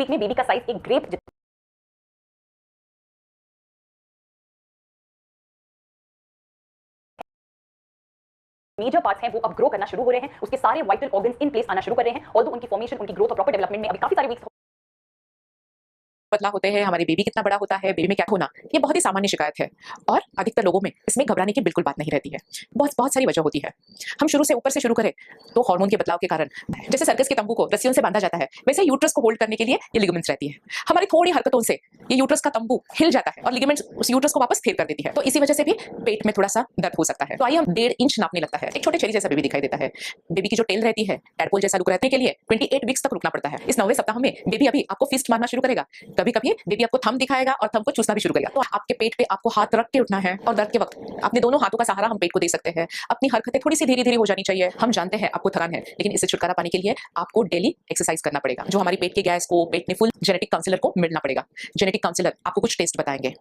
Week में baby का size एक ग्रेप मेजर पार्ट्स हैं वो अब ग्रो करना शुरू हो रहे हैं, उसके सारे वाइटल ऑर्गन्स इन प्लेस आना शुरू कर रहे हैं। ऑल्दो उनकी फॉर्मेशन, उनकी ग्रोथ और प्रॉपर डेवलपमेंट में अभी काफी सारे वीक्स बदलाव होते हैं, हमारे बेबी कितना बड़ा होता है, बेबी में क्या होना, ये बहुत ही सामान्य शिकायत है और अधिकतर लोगों में इसमें घबराने की बिल्कुल बात नहीं रहती है। बहुत बहुत सारी वजह होती है। हम शुरू से ऊपर से शुरू करें तो हार्मोन के बदलाव के कारण, जैसे सर्कस के तंबू को रस्सियों से बांधा जाता है, वैसे यूट्रस को होल्ड करने के लिए ये लिगामेंट्स रहती है। हमारी थोड़ी हरकतों से ये यूट्रस का तंबू हिल जाता है और लिगामेंट्स उस यूट्रस को वापस स्थिर कर देती है, तो इसी वजह से भी पेट में थोड़ा सा दर्द हो सकता है। तो आइए हम 1.5 इंच नापने लगता है, एक छोटे चेरी जैसा बेबी दिखाई देता है। बेबी की जो टेल रहती है टैडपोल जैसा लुक रहने के लिए 28 वीक्स तक रुकना पड़ता है। इस 9वें सप्ताह में बेबी अभी आपको फिस्ट मारना शुरू करेगा। कभी कभी बेबी आपको थंब दिखाएगा और थंब को चूसना भी शुरू करेगा। तो आपके पेट पे आपको हाथ रख के उठना है और दर्द के वक्त अपने दोनों हाथों का सहारा हम पेट को दे सकते हैं। अपनी हरकतें थोड़ी सी धीरे धीरे हो जानी चाहिए। हम जानते हैं आपको थकान है, लेकिन इससे छुटकारा पाने के लिए आपको डेली एक्सरसाइज करना पड़ेगा। जो हमारी पेट के गैस को, पेट में फुल जेनेटिक काउंसलर को मिलना पड़ेगा। जेनेटिक काउंसलर आपको कुछ टेस्ट बताएंगे।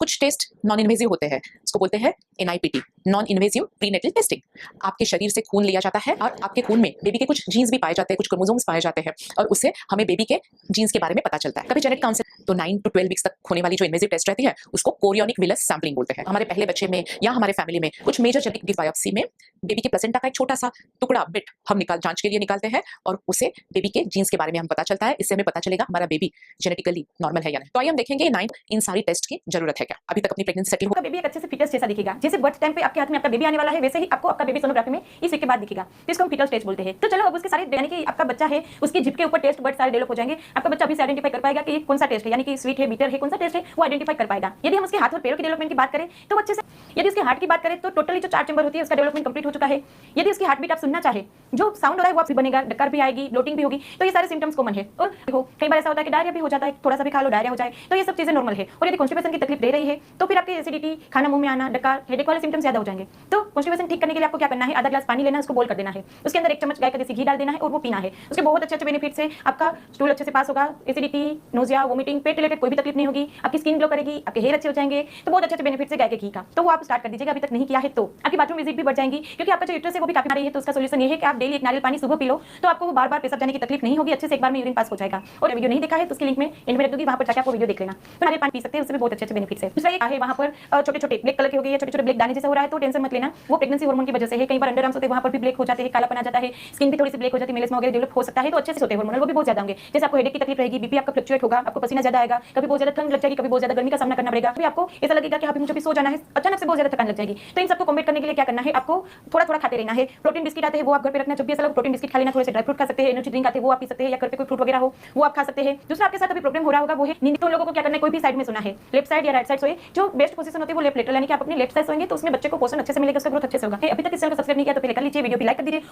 कुछ टेस्ट नॉन इन्वेजिव होते हैं, इसको बोलते हैं NIPT, non invasive prenatal testing. आपके शरीर से खून लिया जाता है और आपके खून में बेबी के कुछ जीन्स भी पाए जाते हैं, कुछ क्रोमोसोम्स पाए जाते हैं और उससे हमें बेबी के जीन्स के बारे में पता चलता है। कभी जेनेटिक काउंसलर तो 9 to 12 वीक्स तक होने वाली जो इन्वेजिव टेस्ट रहती है उसको कोरियोनिक विलस सैंपलिंग बोलते हैं। हमारे पहले बच्चे में या हमारे फैमिली में कुछ मेजर जेनेटिक बायोप्सी में बेबी के प्लेसेंटा का एक छोटा सा टुकड़ा बिट हम जांच के लिए निकालते हैं और उसे बेबी के जीन्स के बारे में हम पता चलता है। इससे हमें पता चलेगा हमारा बेबी जेनेटिकली नॉर्मल है या नहीं। तो आइए हम देखेंगे 9 इन सारी टेस्ट की जरूरत है क्या। अभी तक अपनी प्रेगनेंसी सेटल आपका बेबी एक अच्छे से फिटस जैसा दिखेगा। जैसे बर्थ टाइम पे आपके हाथ में आपका बेबी आने वाला है, वैसे ही आपको आपका बेबी सोनोग्राफी में इस वीक के बाद दिखेगा। तो इसको हम फिटल स्टेज बोलते हैं। तो चलो अब उसके सारे यानी कि आपका बच्चा है, उसकी जिप के ऊपर टेस्ट बर्ड सारे डेवलप हो जाएंगे। आपका बच्चा अभी से आइडेंटिफाई कर पाएगा कि कौन सा टेस्ट है, यानी कि स्वीट है, बीटर है, कौन सा टेस्ट है वो आइडेंटिफाई कर पाएगा। यदि हम उसके हाथ और पैरों की डेवलपमेंट की बात करें तो अच्छे से, यदि उसके हार्ट की बात करें तो टोटली जो 4 चैम्बर होती है उसका डेवलपमेंट कंप्लीट हो चुका है। यदि उसकी हार्ट बीट आप सुनना चाहे, जो साउंड हो रहा है वो आप बनेगा, डकार भी आएगी, ब्लोटिंग भी होगी, तो ये सारे सिम्टम्स कॉमन है। और देखो कई बार ऐसा होता है कि डायरिया भी हो जाता है, थोड़ा सा भी खा लो डायरिया हो जाए, तो ये सब चीजें नॉर्मल है। और यदि कॉन्स्टिपेशन की तकलीफ दे रही है तो फिर आपके एसिडिटी, खाना मुंह में आना, डकार, हेडेक वाले सिम्टम्स ज्यादा हो जाएंगे। तो कॉन्स्टिपेशन ठीक करने के लिए आपको क्या करना है, आधा ग्लास पानी लेना है, उसको बॉईल कर देना है, उसके अंदर 1 चम्मच गाय का देसी घी डाल देना है और वो पीना है। उसके बहुत अच्छे बेनिफिट्स है। आपका स्टूल अच्छे से पास होगा, एसिडिटी, नोजिया, वोमिटिंग, पेट रिलेटेड कोई भी तकलीफ नहीं होगी, आपकी स्किन ग्लो करेगी, आपके हेयर अच्छे हो जाएंगे। तो बहुत अच्छे बेनिफिट्स है गाय के घी का, तो वो आप स्टार्ट कर दीजिएगा। अभी तक नहीं किया है तो आपकी बाथरूम विजिट भी बढ़ जाएंगी, क्योंकि आपका जो यूट्रस है वो भी काफी रही है। तो उसका सोल्यूशन ये है कि आप डेली 1 नारियल पानी सुबह पी लो, तो आपको बार बार पेशाब जाने की तकलीफ नहीं होगी, अच्छे से एक बार में यूरिन पास हो जाएगा। और वीडियो नहीं देखा है तो उसकी लिंक में एंड में रख दूंगी, वहां पर जाकर आपको वीडियो देख लेना। तो नारियल पानी पी सकते हैं, उससे भी बहुत अच्छे बेनिफिट्स है। दूसरा ये है वहां पर छोटे-छोटे ब्लैक कलर के हो गए, छोटे-छोटे ब्लैक दाने जैसे हो रहा है तो टेंशन मत लेना, वो प्रेगनेंसी हार्मोन की वजह से है। कई बार अंडर आर्म्स होते हैं वहां पर भी ब्लैक हो जाते हैं, कालापन आ जाता है, स्किन भी थोड़ी सी ब्लैक हो जाती है, मेलेस्मा वगैरह डेवलप हो सकता है। तो अच्छे से सोते हैं हार्मोनल वो भी बहुत ज्यादा होंगे। जैसे आपको हेडेक की तकलीफ रहेगी, बीपी आपका फ्लक्चुएट होगा, आपको पसीना ज्यादा आएगा, कभी बहुत ज्यादा ठंड लग जाएगी, कभी बहुत ज्यादा गर्मी का सामना करना पड़ेगा, कभी आपको ऐसा लगेगा कि मुझे भी सो जाना है, अचानक से बहुत ज्यादा थकान लग जाएगी। तो इन सबको कॉम्बैट करने के लिए क्या करना है, आपको थोड़ा-थोड़ा खाते रहना है। प्रोटीन बिस्किट आते हैं वो आप घर पे रखना, जब भी ऐसा लगे प्रोटीन बिस्किट खा लेना, थोड़े से ड्राई फ्रूट खा सकते हैं, एनर्जी ड्रिंक आते हैं वो आप पी सकते हैं, या घर पे कोई फ्रूट वगैरह हो वो आप खा सकते हैं। दूसरा आपके साथ अभी प्रॉब्लम हो रहा होगा वो है नींद। तो लोगों को क्या करना है, कोई भी साइड में सोना है, लेफ्ट साइड या राइट साइड सोए। जो बेस्ट पोजीशन होती है वो लेफ्ट लेटरल, यानी कि आप अपनी लेफ्ट साइड सोएंगे तो उसमें बच्चे को पोषण अच्छे से मिलेगा, उसका ग्रोथ अच्छे से होगा। अभी तक इस चैनल को सब्सक्राइब नहीं किया तो पहले कर लीजिए, वीडियो भी लाइक कर दीजिए।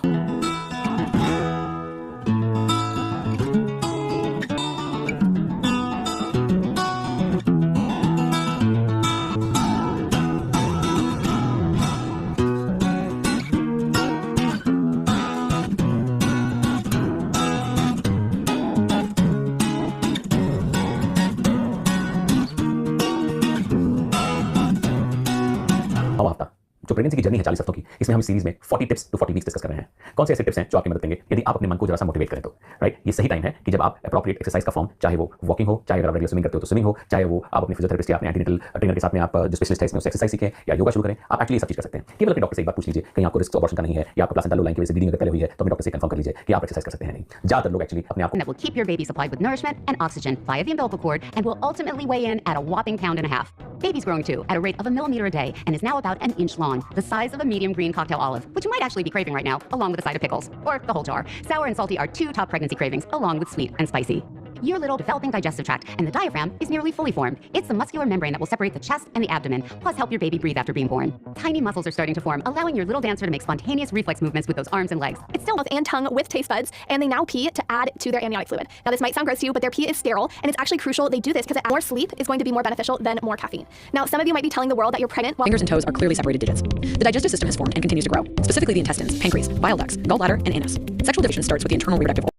हफ्ता जो प्रेगनेंसी की जर्नी है 40 हफ्तों की, इसमें हम सीरीज में 40 टिप्स टू 40 वीक्स डिस्कस कर रहे हैं। कौन से ऐसे टिप्स हैं जो आपकी मदद करेंगे यदि आप अपने मन को जरा सा मोटिवेट करें तो, राइट। ये सही टाइम है कि जब आप एप्रोप्रिएट एक्सरसाइज का फॉर्म, चाहे वो वॉकिंग हो, चाहे अगर आप रेगुलर स्विमिंग करते हो तो स्विमिंग हो, चाहे वो आप अपने फिजियोथेरेपिस्ट या अपने एंटीनेटल ट्रेनर के साथ में आप जो स्पेशलिस्ट है इसमें उससे एक्सरसाइज सीखें या योगा शुरू करें, आप एक्चुअली सब चीज कर सकते हैं। केवल अपने डॉक्टर से एक बार पूछ लीजिए कहीं आपको रिस्क अबॉर्शन का नहीं है या आपको प्लासेंटा लो लाइन की वजह से ब्लीडिंग अगर पहले हुई है तो अपने डॉक्टर से कंफर्म कर लीजिए कि आप एक्सरसाइज कर सकते हैं नहीं। ज्यादातर लोग एक्चुअली अपने आप that will keep your baby supplied with nourishment and oxygen via the umbilical cord and will ultimately weigh in at a whopping 1.5 pounds. Baby's growing too at a rate of 1 millimeter a day and is now about 1 inch long, the size of a medium green cocktail olive, which you might actually be craving right now, along with a side of pickles, or the whole jar. Sour and salty are 2 top pregnancy cravings, along with sweet and spicy. Your little developing digestive tract and the diaphragm is nearly fully formed. It's the muscular membrane that will separate the chest and the abdomen, plus help your baby breathe after being born. Tiny muscles are starting to form, allowing your little dancer to make spontaneous reflex movements with those arms and legs. It's still mouth and tongue with taste buds, and they now pee to add to their amniotic fluid. Now, this might sound gross to you, but their pee is sterile, and it's actually crucial they do this because more sleep is going to be more beneficial than more caffeine. Now, some of you might be telling the world that you're pregnant. Fingers and toes are clearly separated digits. The digestive system has formed and continues to grow, specifically the intestines, pancreas, bile ducts, gallbladder, and anus. Sexual division starts with the internal reproductive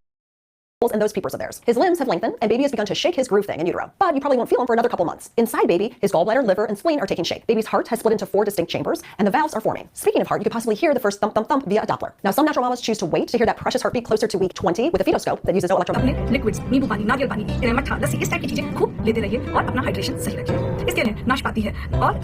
holes and those peepers of theirs. His limbs have lengthened, and baby has begun to shake his groove thing in utero. But you probably won't feel him for another couple months. Inside baby, his gallbladder, liver, and spleen are taking shape. Baby's heart has split into 4 distinct chambers, and the valves are forming. Speaking of heart, you could possibly hear the first thump thump thump via a Doppler. Now, some natural mamas choose to wait to hear that precious heartbeat closer to week 20 with a fetoscope that uses no अपने electromagnetic. Liquids नींबू पानी नारियल पानी मट्ठा लस्सी इस type की चीजें खूब लेते रहिए और अपना हाइड्रेशन सही रखिए। इसके लिए नाशपाती है और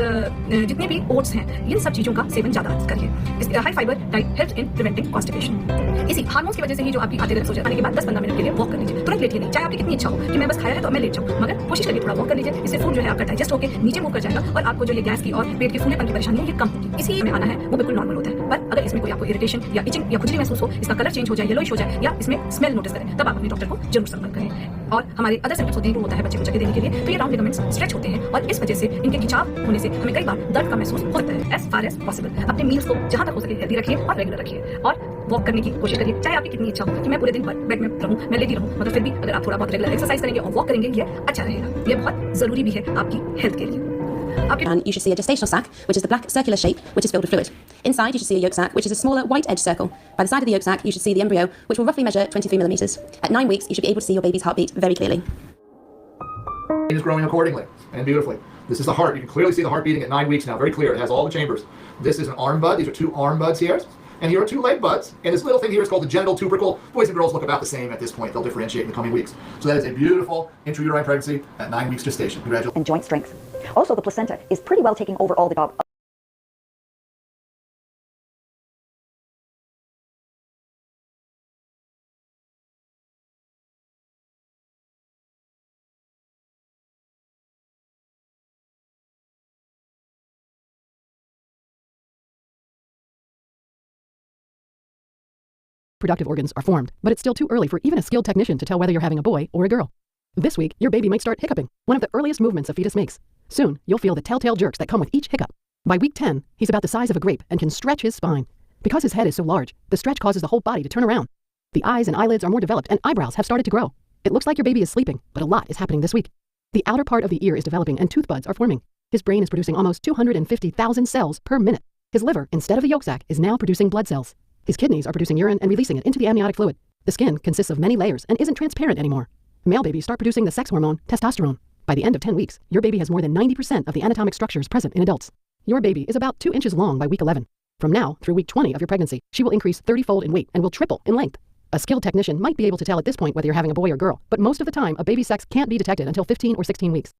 जितने भी ओट्स हैं इन सब चीजों का सेवन ज्यादा करिए। High fibre diet helps in preventing constipation. इसी हार्मोन्स की वजह से ही जो आपकी आते दिन सो जाने के बाद 10-15 मिनट के लिए वॉक कर लीजिए। तुरंत लेटिए नहीं, चाहे आपकी कितनी इच्छा हो कि मैं बस खाया है तो मैं लेट जाऊं, मगर कोशिश करिए थोड़ा वॉक कर लीजिए। इससे फूड जो है आपका डाइजेस्ट होकर नीचे मूव कर जाएगा और आपको जो ये गैस की और पेट के फूलेपन की परेशानी है ये कम होगी। इसी में आना है वो बिल्कुल नॉर्मल होता है। पर अगर इसमें कोई आपको इरिटेशन या इचिंग या खुजली महसूस हो, इसका कलर चेंज हो जाए, येलोइश हो जाए या इसमें स्मेल नोटिस करें, तब आप अपने डॉक्टर को जरूर संपर्क करें। और हमारे अदर सिम्पटम्स होते हैं, वो होता है बच्चे को जगह देने के लिए, तो ये राउंड लिगामेंट्स स्ट्रेच होते हैं और इस वजह से इनके खिंचाव होने से हमें कई बार दर्द का महसूस होता है। एज फार एज पॉसिबल अपने मील्स को जहां तक हो सके हेल्दी रखिए और रेगुलर रखिए और वॉक करने की कोशिश करिए। चाहे आपकी कितनी इच्छा हो कि मैं पूरे दिन पर बेड में रहूं, मैं लेटी रहूं, मगर फिर भी अगर आप थोड़ा बहुत रेगुलर एक्सरसाइज करेंगे और वॉक करेंगे ये अच्छा रहेगा। ये बहुत जरूरी भी है आपकी हेल्थ के लिए। And you should see a gestational sac, which is the black circular shape, which is filled with fluid. Inside, you should see a yolk sac, which is a smaller white edge circle. By the side of the yolk sac, you should see the embryo, which will roughly measure 23 millimeters. At 9 weeks, you should be able to see your baby's heartbeat very clearly. It is growing accordingly and beautifully. This is the heart. You can clearly see the heart beating at 9 weeks now, very clear. It has all the chambers. This is an arm bud. These are 2 arm buds here. And here are 2 leg buds. And this little thing here is called the genital tubercle. Boys and girls look about the same at this point. They'll differentiate in the coming weeks. So that is a beautiful intrauterine pregnancy at 9 weeks gestation. Congratulations. And joint strength. Also, the placenta is pretty well taking over all the job. Productive organs are formed, but it's still too early for even a skilled technician to tell whether you're having a boy or a girl. This week, your baby might start hiccuping, one of the earliest movements a fetus makes. Soon, you'll feel the telltale jerks that come with each hiccup. By week 10, he's about the size of a grape and can stretch his spine. Because his head is so large, the stretch causes the whole body to turn around. The eyes and eyelids are more developed and eyebrows have started to grow. It looks like your baby is sleeping, but a lot is happening this week. The outer part of the ear is developing and tooth buds are forming. His brain is producing almost 250,000 cells per minute. His liver, instead of a yolk sac, is now producing blood cells. His kidneys are producing urine and releasing it into the amniotic fluid. The skin consists of many layers and isn't transparent anymore. Male babies start producing the sex hormone, testosterone. By the end of 10 weeks, your baby has more than 90% of the anatomic structures present in adults. Your baby is about 2 inches long by week 11. From now through week 20 of your pregnancy, she will increase 30-fold in weight and will triple in length. A skilled technician might be able to tell at this point whether you're having a boy or girl, but most of the time, a baby's sex can't be detected until 15 or 16 weeks.